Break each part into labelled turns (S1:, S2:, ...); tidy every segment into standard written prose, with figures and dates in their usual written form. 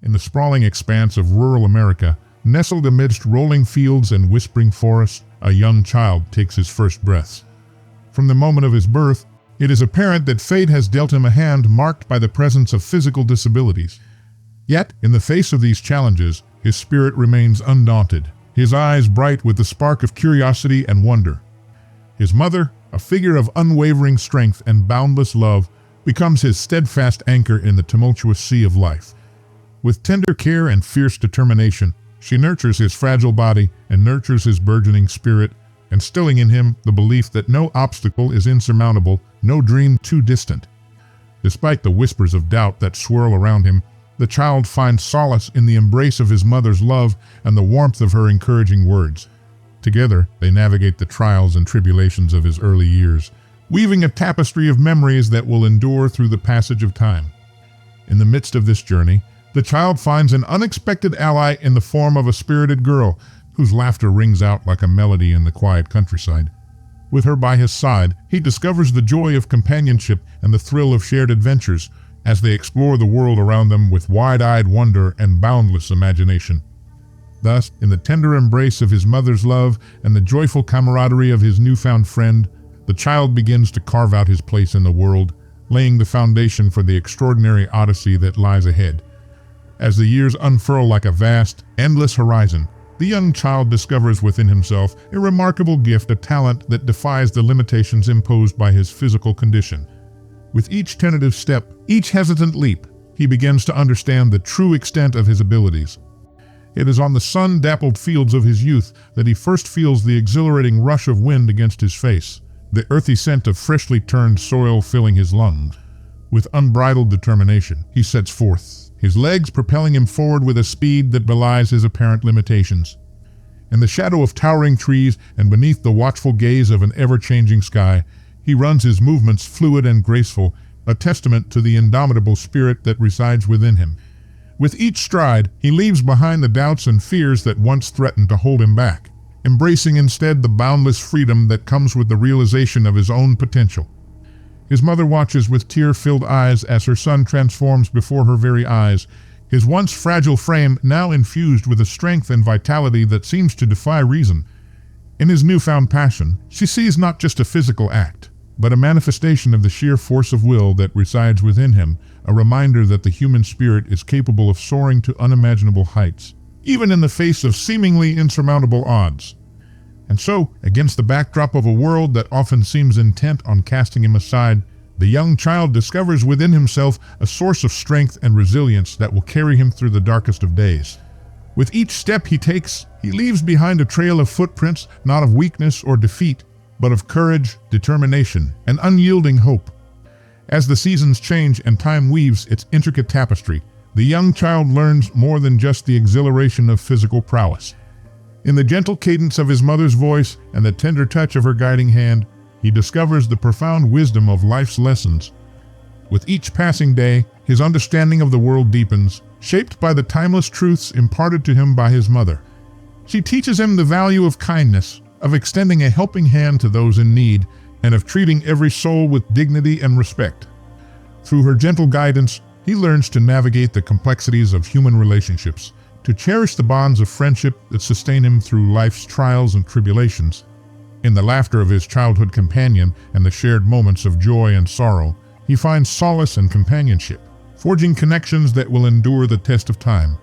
S1: In the sprawling expanse of rural America, nestled amidst rolling fields and whispering forests, a young child takes his first breaths. From the moment of his birth, it is apparent that fate has dealt him a hand marked by the presence of physical disabilities. Yet, in the face of these challenges, his spirit remains undaunted, his eyes bright with the spark of curiosity and wonder. His mother, a figure of unwavering strength and boundless love, becomes his steadfast anchor in the tumultuous sea of life. With tender care and fierce determination, she nurtures his fragile body and nurtures his burgeoning spirit, instilling in him the belief that no obstacle is insurmountable, no dream too distant. Despite the whispers of doubt that swirl around him, the child finds solace in the embrace of his mother's love and the warmth of her encouraging words. Together, they navigate the trials and tribulations of his early years, weaving a tapestry of memories that will endure through the passage of time. In the midst of this journey, the child finds an unexpected ally in the form of a spirited girl, whose laughter rings out like a melody in the quiet countryside. With her by his side, he discovers the joy of companionship and the thrill of shared adventures, as they explore the world around them with wide-eyed wonder and boundless imagination. Thus, in the tender embrace of his mother's love and the joyful camaraderie of his newfound friend, the child begins to carve out his place in the world, laying the foundation for the extraordinary odyssey that lies ahead. As the years unfurl like a vast, endless horizon, the young child discovers within himself a remarkable gift, a talent that defies the limitations imposed by his physical condition. With each tentative step, each hesitant leap, he begins to understand the true extent of his abilities. It is on the sun-dappled fields of his youth that he first feels the exhilarating rush of wind against his face, the earthy scent of freshly turned soil filling his lungs. With unbridled determination, he sets forth, his legs propelling him forward with a speed that belies his apparent limitations. In the shadow of towering trees and beneath the watchful gaze of an ever-changing sky, he runs his movements fluid and graceful, a testament to the indomitable spirit that resides within him. With each stride, he leaves behind the doubts and fears that once threatened to hold him back, embracing instead the boundless freedom that comes with the realization of his own potential. His mother watches with tear-filled eyes as her son transforms before her very eyes, his once fragile frame now infused with a strength and vitality that seems to defy reason. In his newfound passion, she sees not just a physical act, but a manifestation of the sheer force of will that resides within him, a reminder that the human spirit is capable of soaring to unimaginable heights, even in the face of seemingly insurmountable odds. And so, against the backdrop of a world that often seems intent on casting him aside, the young child discovers within himself a source of strength and resilience that will carry him through the darkest of days. With each step he takes, he leaves behind a trail of footprints not of weakness or defeat, but of courage, determination, and unyielding hope. As the seasons change and time weaves its intricate tapestry, the young child learns more than just the exhilaration of physical prowess. In the gentle cadence of his mother's voice and the tender touch of her guiding hand, he discovers the profound wisdom of life's lessons. With each passing day, his understanding of the world deepens, shaped by the timeless truths imparted to him by his mother. She teaches him the value of kindness, of extending a helping hand to those in need, and of treating every soul with dignity and respect. Through her gentle guidance, he learns to navigate the complexities of human relationships, to cherish the bonds of friendship that sustain him through life's trials and tribulations. In the laughter of his childhood companion and the shared moments of joy and sorrow, he finds solace and companionship, forging connections that will endure the test of time.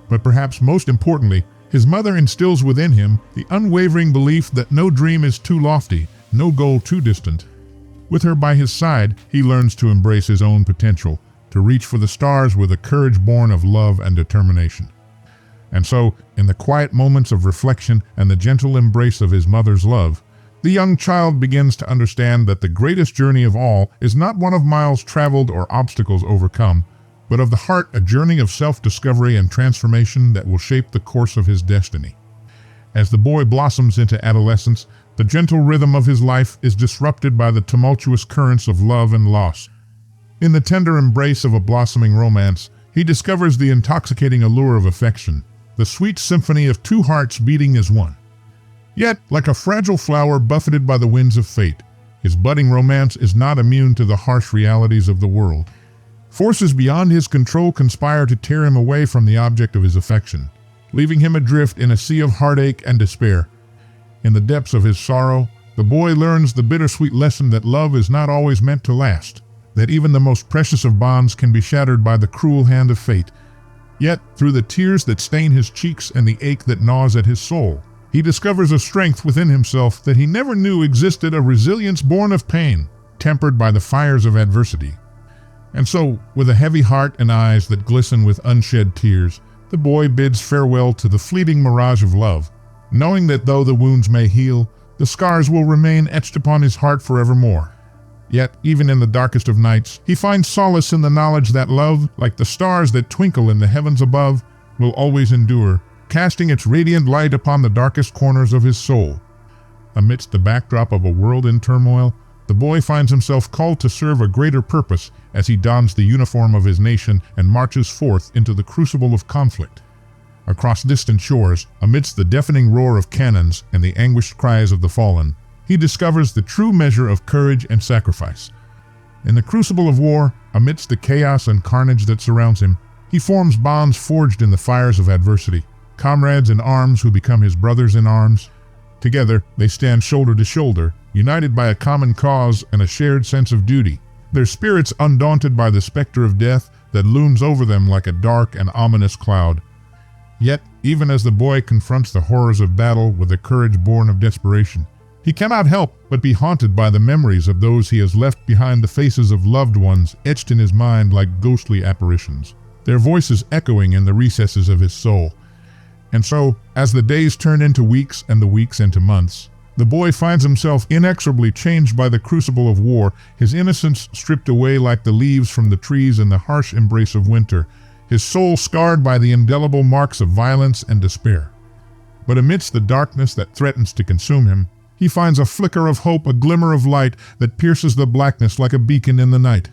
S1: But perhaps most importantly, his mother instills within him the unwavering belief that no dream is too lofty, no goal too distant. With her by his side, he learns to embrace his own potential, to reach for the stars with a courage born of love and determination. And so, in the quiet moments of reflection and the gentle embrace of his mother's love, the young child begins to understand that the greatest journey of all is not one of miles traveled or obstacles overcome, but of the heart a journey of self-discovery and transformation that will shape the course of his destiny. As the boy blossoms into adolescence, the gentle rhythm of his life is disrupted by the tumultuous currents of love and loss. In the tender embrace of a blossoming romance, he discovers the intoxicating allure of affection, the sweet symphony of two hearts beating as one. Yet, like a fragile flower buffeted by the winds of fate, his budding romance is not immune to the harsh realities of the world. Forces beyond his control conspire to tear him away from the object of his affection, leaving him adrift in a sea of heartache and despair. In the depths of his sorrow, the boy learns the bittersweet lesson that love is not always meant to last, that even the most precious of bonds can be shattered by the cruel hand of fate. Yet, through the tears that stain his cheeks and the ache that gnaws at his soul, he discovers a strength within himself that he never knew existed, a resilience born of pain, tempered by the fires of adversity. And so, with a heavy heart and eyes that glisten with unshed tears, the boy bids farewell to the fleeting mirage of love, knowing that though the wounds may heal, the scars will remain etched upon his heart forevermore. Yet, even in the darkest of nights, he finds solace in the knowledge that love, like the stars that twinkle in the heavens above, will always endure, casting its radiant light upon the darkest corners of his soul. Amidst the backdrop of a world in turmoil, the boy finds himself called to serve a greater purpose as he dons the uniform of his nation and marches forth into the crucible of conflict. Across distant shores, amidst the deafening roar of cannons and the anguished cries of the fallen, he discovers the true measure of courage and sacrifice. In the crucible of war, amidst the chaos and carnage that surrounds him, he forms bonds forged in the fires of adversity, comrades in arms who become his brothers in arms. Together, they stand shoulder to shoulder, united by a common cause and a shared sense of duty, their spirits undaunted by the specter of death that looms over them like a dark and ominous cloud. Yet, even as the boy confronts the horrors of battle with a courage born of desperation, he cannot help but be haunted by the memories of those he has left behind, the faces of loved ones etched in his mind like ghostly apparitions, their voices echoing in the recesses of his soul. And so, as the days turn into weeks and the weeks into months, the boy finds himself inexorably changed by the crucible of war, his innocence stripped away like the leaves from the trees in the harsh embrace of winter, his soul scarred by the indelible marks of violence and despair. But amidst the darkness that threatens to consume him, he finds a flicker of hope, a glimmer of light that pierces the blackness like a beacon in the night.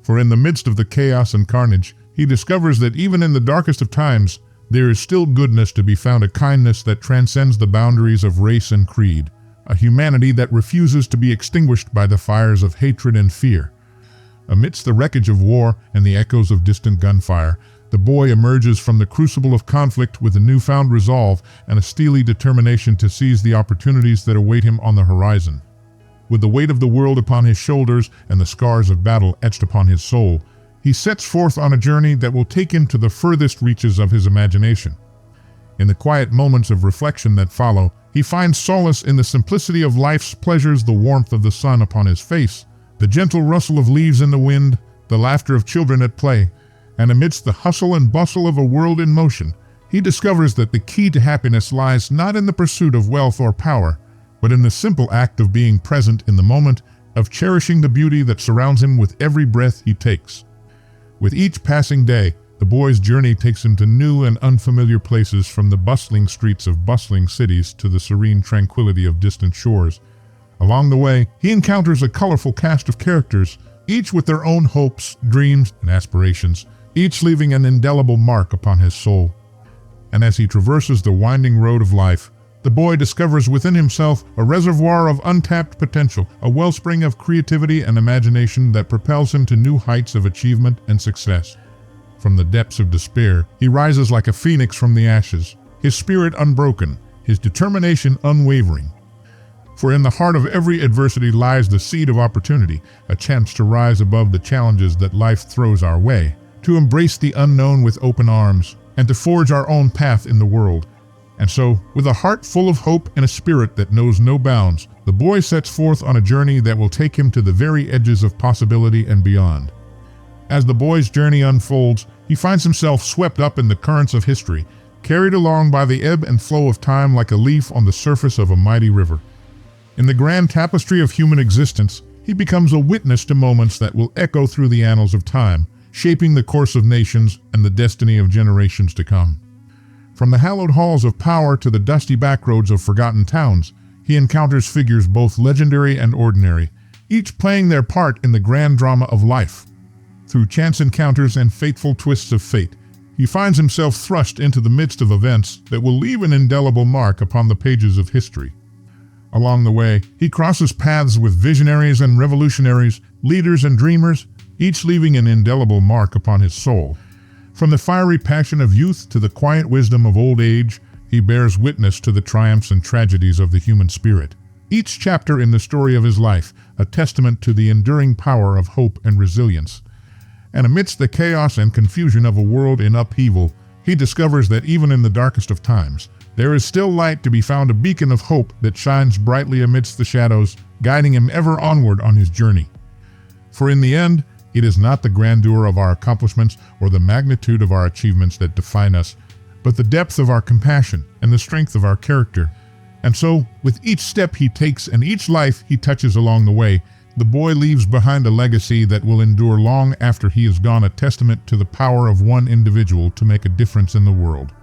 S1: For in the midst of the chaos and carnage, he discovers that even in the darkest of times, there is still goodness to be found, a kindness that transcends the boundaries of race and creed, a humanity that refuses to be extinguished by the fires of hatred and fear. Amidst the wreckage of war and the echoes of distant gunfire, the boy emerges from the crucible of conflict with a newfound resolve and a steely determination to seize the opportunities that await him on the horizon. With the weight of the world upon his shoulders and the scars of battle etched upon his soul, he sets forth on a journey that will take him to the furthest reaches of his imagination. In the quiet moments of reflection that follow, he finds solace in the simplicity of life's pleasures, the warmth of the sun upon his face, the gentle rustle of leaves in the wind, the laughter of children at play, and amidst the hustle and bustle of a world in motion, he discovers that the key to happiness lies not in the pursuit of wealth or power, but in the simple act of being present in the moment, of cherishing the beauty that surrounds him with every breath he takes. With each passing day, the boy's journey takes him to new and unfamiliar places, from the bustling streets of bustling cities to the serene tranquility of distant shores. Along the way, he encounters a colorful cast of characters, each with their own hopes, dreams, and aspirations, each leaving an indelible mark upon his soul. And as he traverses the winding road of life, the boy discovers within himself a reservoir of untapped potential, a wellspring of creativity and imagination that propels him to new heights of achievement and success. From the depths of despair, he rises like a phoenix from the ashes, his spirit unbroken, his determination unwavering. For in the heart of every adversity lies the seed of opportunity, a chance to rise above the challenges that life throws our way, to embrace the unknown with open arms, and to forge our own path in the world. And so, with a heart full of hope and a spirit that knows no bounds, the boy sets forth on a journey that will take him to the very edges of possibility and beyond. As the boy's journey unfolds, he finds himself swept up in the currents of history, carried along by the ebb and flow of time like a leaf on the surface of a mighty river. In the grand tapestry of human existence, he becomes a witness to moments that will echo through the annals of time, shaping the course of nations and the destiny of generations to come. From the hallowed halls of power to the dusty backroads of forgotten towns, he encounters figures both legendary and ordinary, each playing their part in the grand drama of life. Through chance encounters and fateful twists of fate, he finds himself thrust into the midst of events that will leave an indelible mark upon the pages of history. Along the way, he crosses paths with visionaries and revolutionaries, leaders and dreamers, each leaving an indelible mark upon his soul. From the fiery passion of youth to the quiet wisdom of old age, he bears witness to the triumphs and tragedies of the human spirit. Each chapter in the story of his life, a testament to the enduring power of hope and resilience. And amidst the chaos and confusion of a world in upheaval, he discovers that even in the darkest of times, there is still light to be found, a beacon of hope that shines brightly amidst the shadows, guiding him ever onward on his journey. For in the end, it is not the grandeur of our accomplishments or the magnitude of our achievements that define us, but the depth of our compassion and the strength of our character. And so, with each step he takes and each life he touches along the way, the boy leaves behind a legacy that will endure long after he is gone, a testament to the power of one individual to make a difference in the world.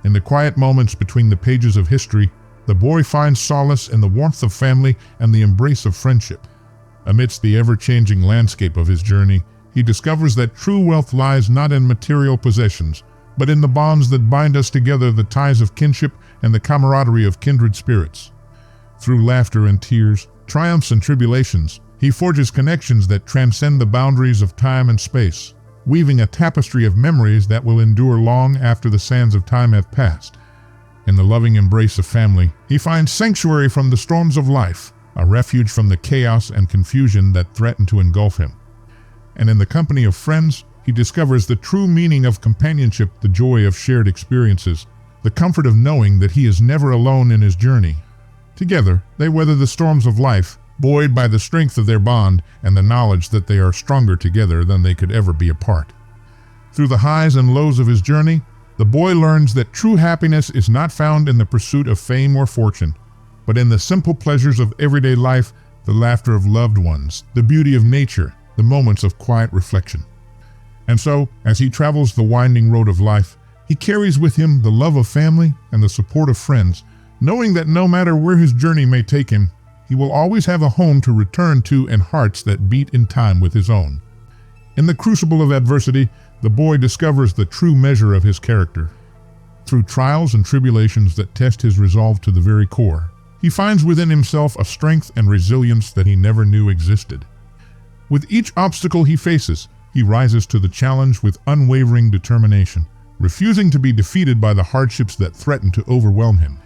S1: In the quiet moments between the pages of history, the boy finds solace in the warmth of family and the embrace of friendship. Amidst the ever-changing landscape of his journey, he discovers that true wealth lies not in material possessions, but in the bonds that bind us together, the ties of kinship and the camaraderie of kindred spirits. Through laughter and tears, triumphs and tribulations, he forges connections that transcend the boundaries of time and space, weaving a tapestry of memories that will endure long after the sands of time have passed. In the loving embrace of family, he finds sanctuary from the storms of life, a refuge from the chaos and confusion that threaten to engulf him. And in the company of friends, he discovers the true meaning of companionship, the joy of shared experiences, the comfort of knowing that he is never alone in his journey. Together, they weather the storms of life, buoyed by the strength of their bond and the knowledge that they are stronger together than they could ever be apart. Through the highs and lows of his journey, the boy learns that true happiness is not found in the pursuit of fame or fortune, but in the simple pleasures of everyday life, the laughter of loved ones, the beauty of nature, the moments of quiet reflection. And so, as he travels the winding road of life, he carries with him the love of family and the support of friends, knowing that no matter where his journey may take him, he will always have a home to return to and hearts that beat in time with his own. In the crucible of adversity, the boy discovers the true measure of his character. Through trials and tribulations that test his resolve to the very core, he finds within himself a strength and resilience that he never knew existed. With each obstacle he faces, he rises to the challenge with unwavering determination, refusing to be defeated by the hardships that threaten to overwhelm him.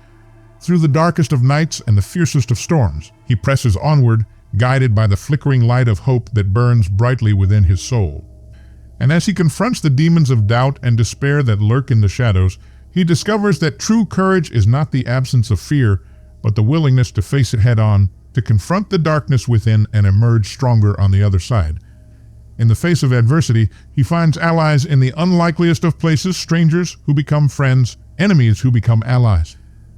S1: Through the darkest of nights and the fiercest of storms, he presses onward, guided by the flickering light of hope that burns brightly within his soul. And as he confronts the demons of doubt and despair that lurk in the shadows, he discovers that true courage is not the absence of fear, but the willingness to face it head-on, to confront the darkness within and emerge stronger on the other side. In the face of adversity, he finds allies in the unlikeliest of places, strangers who become friends, enemies who become allies.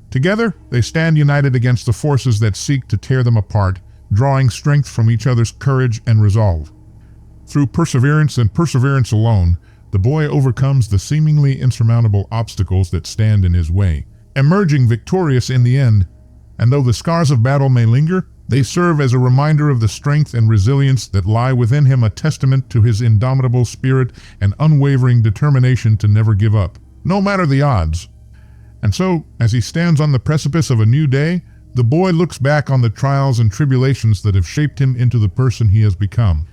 S1: Together, they stand united against the forces that seek to tear them apart, drawing strength from each other's courage and resolve. Through perseverance and perseverance alone, the boy overcomes the seemingly insurmountable obstacles that stand in his way, emerging victorious in the end. And though the scars of battle may linger, they serve as a reminder of the strength and resilience that lie within him, a testament to his indomitable spirit and unwavering determination to never give up, no matter the odds. And so, as he stands on the precipice of a new day, the boy looks back on the trials and tribulations that have shaped him into the person he has become.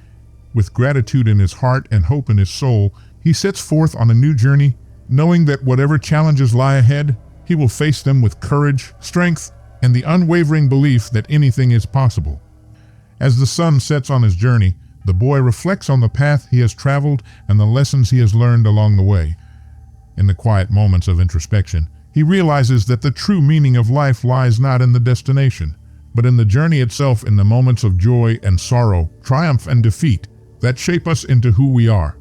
S1: With gratitude in his heart and hope in his soul, he sets forth on a new journey, knowing that whatever challenges lie ahead, he will face them with courage, strength, and the unwavering belief that anything is possible. As the sun sets on his journey, the boy reflects on the path he has traveled and the lessons he has learned along the way. In the quiet moments of introspection, he realizes that the true meaning of life lies not in the destination, but in the journey itself, in the moments of joy and sorrow, triumph and defeat, that shape us into who we are.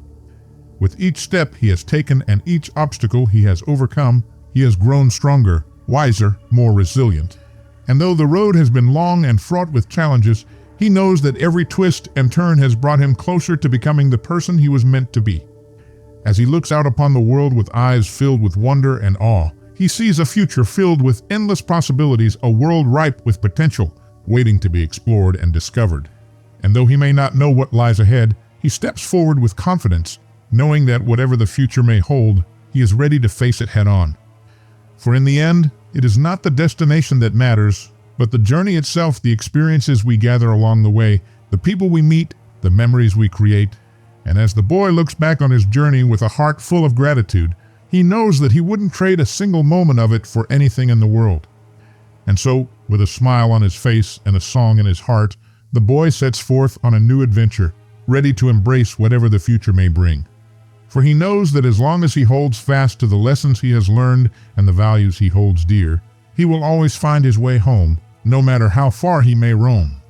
S1: With each step he has taken and each obstacle he has overcome, he has grown stronger, wiser, more resilient. And though the road has been long and fraught with challenges, he knows that every twist and turn has brought him closer to becoming the person he was meant to be. As he looks out upon the world with eyes filled with wonder and awe, he sees a future filled with endless possibilities, a world ripe with potential, waiting to be explored and discovered. And though he may not know what lies ahead, he steps forward with confidence, knowing that whatever the future may hold, he is ready to face it head-on. For in the end, it is not the destination that matters, but the journey itself, the experiences we gather along the way, the people we meet, the memories we create, And as the boy looks back on his journey with a heart full of gratitude, he knows that he wouldn't trade a single moment of it for anything in the world. And so, with a smile on his face and a song in his heart, the boy sets forth on a new adventure, ready to embrace whatever the future may bring. For he knows that as long as he holds fast to the lessons he has learned and the values he holds dear, he will always find his way home, no matter how far he may roam.